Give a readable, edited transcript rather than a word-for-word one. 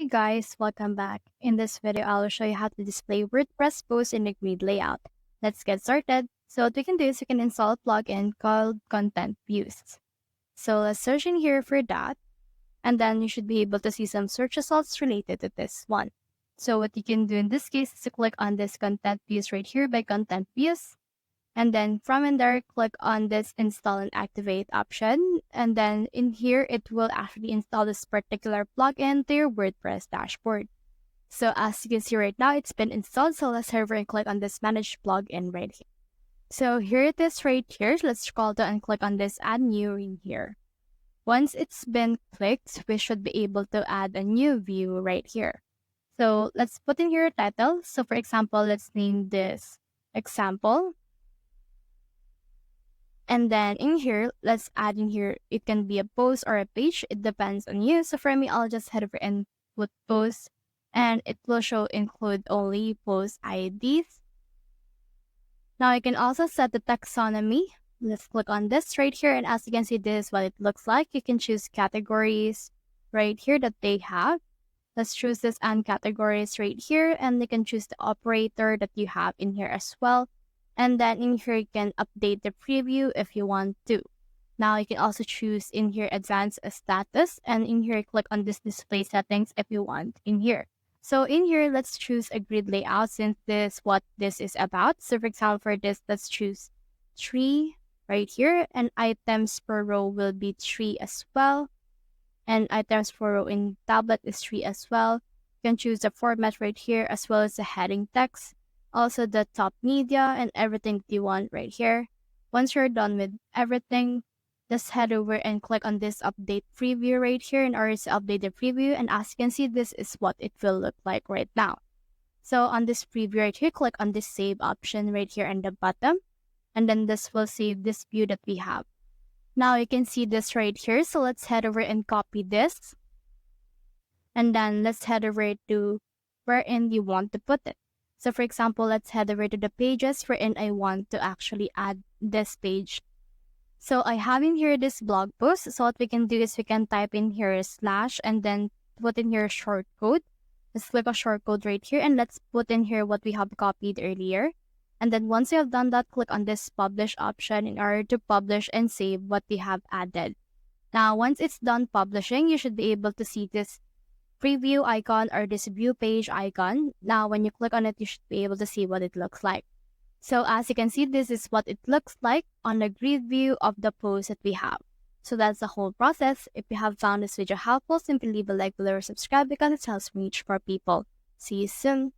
Hey guys, welcome back. In this video, I'll show you how to display WordPress posts in a grid layout. Let's get started. So what we can do is we can install a plugin called Content Views. So let's search in here for that, and then you should be able to see some search results related to this one. So what you can do in this case is to click on this Content Views right here by Content Views. And then from in there, click on this install and activate option. And then in here, it will actually install this particular plugin to your WordPress dashboard. So as you can see right now, it's been installed. So let's head over and click on this manage plugin right here. So here it is right here. Let's scroll down and click on this add new in here. Once it's been clicked, we should be able to add a new view right here. So let's put in here a title. So for example, let's name this example. And then in here, let's add in here, it can be a post or a page. It depends on you. So for me, I'll just head over and put post, and it will show include only post IDs. Now you can also set the taxonomy. Let's click on this right here. And as you can see, this is what it looks like. You can choose categories right here that they have. Let's choose this and categories right here. And you can choose the operator that you have in here as well. And then in here, you can update the preview if you want to. Now you can also choose in here advanced status, and in here, click on this display settings if you want in here. So in here, let's choose a grid layout since this is what this is about. So for example, for this, let's choose 3 right here, and items per row will be 3 as well. And items per row in tablet is 3 as well. You can choose the format right here as well as the heading text. Also the top media and everything that you want right here. Once you're done with everything, just head over and click on this update preview right here in order to update the preview. And as you can see, this is what it will look like right now. So on this preview right here, click on this save option right here in the bottom. And then this will save this view that we have. Now you can see this right here. So let's head over and copy this. And then let's head over to wherein you want to put it. So for example, let's head over to the pages wherein I want to actually add this page. So I have in here this blog post. So what we can do is we can type in here slash and then put in here short code. Let's click a short code right here and let's put in here what we have copied earlier. And then once you have done that, click on this publish option in order to publish and save what we have added. Now, once it's done publishing, you should be able to see this preview icon or this view page icon. Now, when you click on it, you should be able to see what it looks like. So as you can see, this is what it looks like on the grid view of the post that we have. So that's the whole process. If you have found this video helpful, simply leave a like below or subscribe because it helps me reach more people. See you soon.